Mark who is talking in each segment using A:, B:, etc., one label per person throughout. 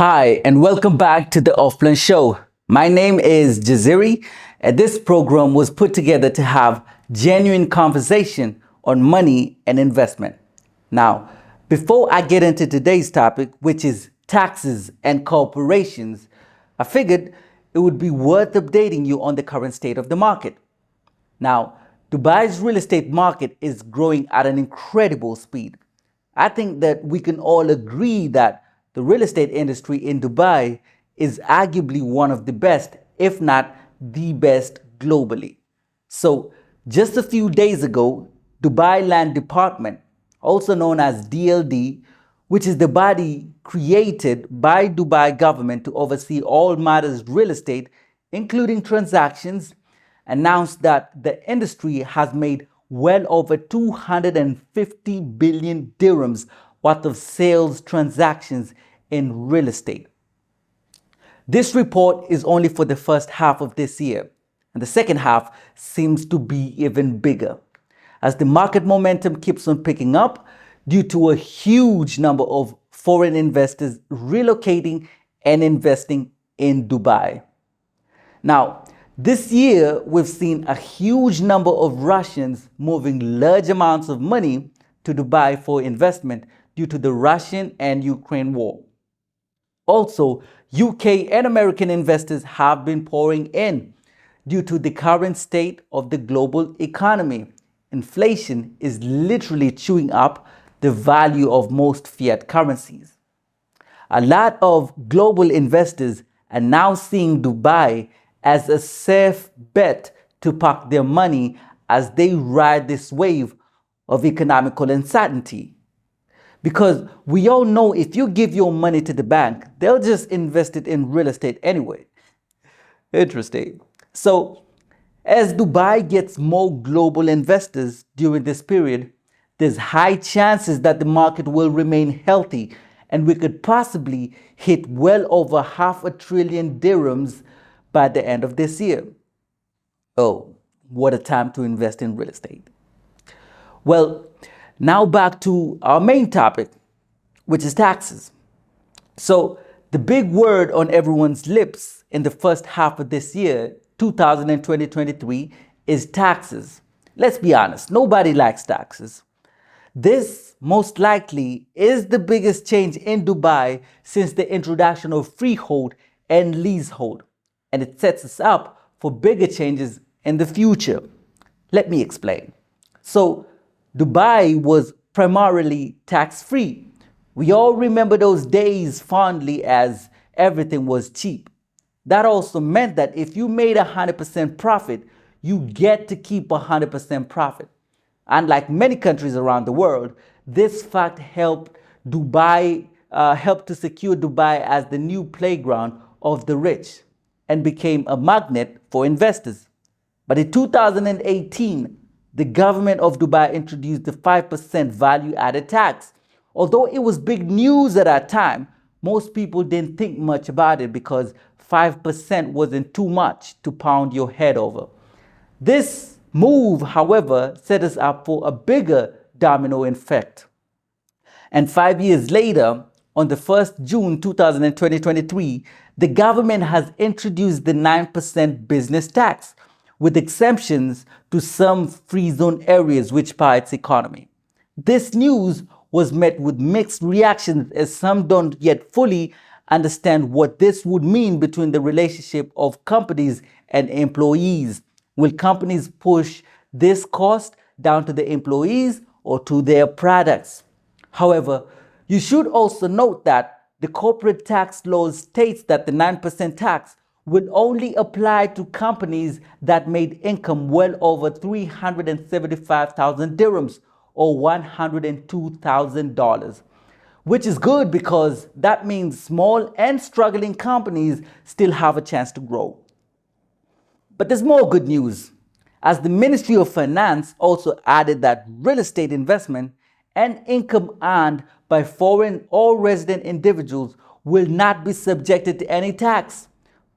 A: Hi, and welcome back to the Offline Show. My name is Jaziri, and this program was put together to have genuine conversation on money and investment. Now, before I get into today's topic, which is taxes and corporations, I figured it would be worth updating you on the current state of the market. Now, Dubai's real estate market is growing at an incredible speed. I think that we can all agree that the real estate industry in Dubai is arguably one of the best, if not the best globally. So, just a few days ago, Dubai Land Department, also known as DLD, which is the body created by Dubai government to oversee all matters real estate, including transactions, announced that the industry has made well over 250 billion dirhams worth of sales transactions in real estate. This report is only for the first half of this year, and the second half seems to be even bigger, as the market momentum keeps on picking up due to a huge number of foreign investors relocating and investing in Dubai. Now, this year, we've seen a huge number of Russians moving large amounts of money to Dubai for investment due to the Russian and Ukraine war. Also, UK and American investors have been pouring in due to the current state of the global economy. Inflation is literally chewing up the value of most fiat currencies. A lot of global investors are now seeing Dubai as a safe bet to park their money as they ride this wave of economical uncertainty. Because we all know if you give your money to the bank, they'll just invest it in real estate anyway. Interesting. So, as Dubai gets more global investors during this period, there's high chances that the market will remain healthy and we could possibly hit well over $500 billion dirhams by the end of this year. Oh, what a time to invest in real estate. Well, now back to our main topic, which is taxes. So, the big word on everyone's lips in the first half of this year, 2020-2023, is taxes. Let's be honest, nobody likes taxes. This most likely is the biggest change in Dubai since the introduction of freehold and leasehold, and it sets us up for bigger changes in the future. Let me explain. So, Dubai was primarily tax-free. We all remember those days fondly as everything was cheap. That also meant that if you made 100% profit, you get to keep 100% profit. Unlike many countries around the world, this fact helped to secure Dubai as the new playground of the rich and became a magnet for investors. But in 2018, the government of Dubai introduced the 5% value-added tax. Although it was big news at that time, most people didn't think much about it because 5% wasn't too much to pound your head over. This move, however, set us up for a bigger domino effect. And 5 years later, on the 1st June 2023, the government has introduced the 9% business tax, with exemptions to some free zone areas which power its economy. This news was met with mixed reactions as some don't yet fully understand what this would mean between the relationship of companies and employees. Will companies push this cost down to the employees or to their products? However, you should also note that the corporate tax law states that the 9% tax will only apply to companies that made income well over 375,000 dirhams or $102,000, which is good because that means small and struggling companies still have a chance to grow. But there's more good news, as the Ministry of Finance also added that real estate investment and income earned by foreign or resident individuals will not be subjected to any tax,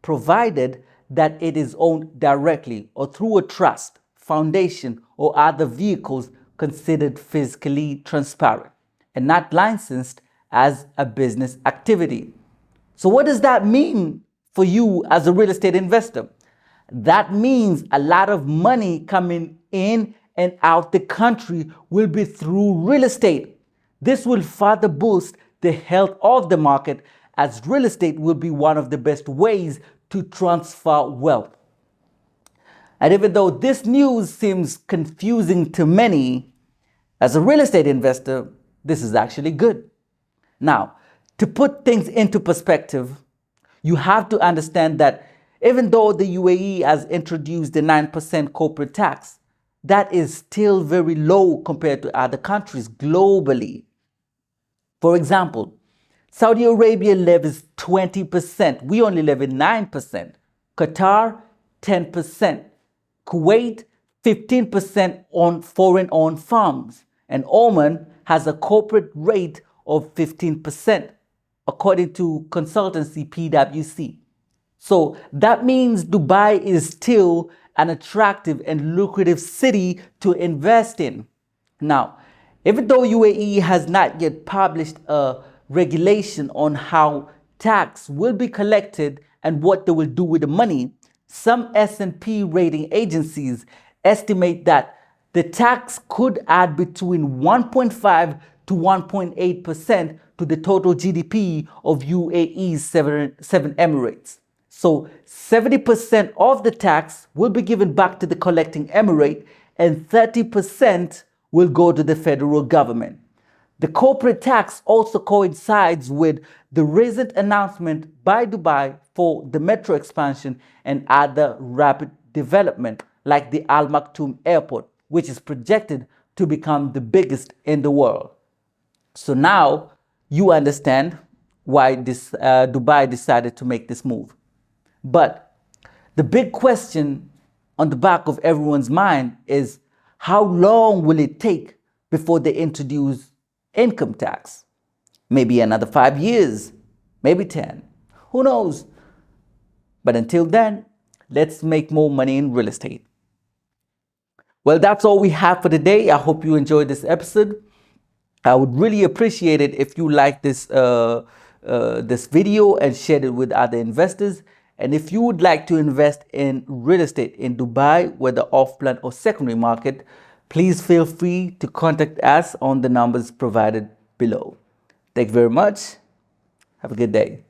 A: provided that it is owned directly or through a trust, foundation, or other vehicles considered fiscally transparent and not licensed as a business activity. So what does that mean for you as a real estate investor? That means a lot of money coming in and out the country will be through real estate. This will further boost the health of the market, as real estate will be one of the best ways to transfer wealth. And even though this news seems confusing to many, as a real estate investor, this is actually good. Now, to put things into perspective, you have to understand that even though the UAE has introduced the 9% corporate tax, that is still very low compared to other countries globally. For example, Saudi Arabia levies 20%. We only levy 9%. Qatar, 10%. Kuwait, 15% on foreign-owned farms. And Oman has a corporate rate of 15%, according to consultancy PwC. So that means Dubai is still an attractive and lucrative city to invest in. Now, even though UAE has not yet published a regulation on how tax will be collected and what they will do with the money, some S&P rating agencies estimate that the tax could add between 1.5 to 1.8% to the total GDP of UAE's seven emirates. So 70% of the tax will be given back to the collecting emirate and 30% will go to the federal government. The corporate tax also coincides with the recent announcement by Dubai for the metro expansion and other rapid development like the Al Maktoum Airport, which is projected to become the biggest in the world. So now you understand why Dubai decided to make this move. But the big question on the back of everyone's mind is, how long will it take before they introduce income tax? Maybe another 5 years, maybe 10, who knows? But until then, let's make more money in real estate. Well, that's all we have for today. I hope you enjoyed this episode. I would really appreciate it if you like this video and shared it with other investors. And if you would like to invest in real estate in Dubai, whether off-plan or secondary market, please feel free to contact us on the numbers provided below. Thank you very much. Have a good day.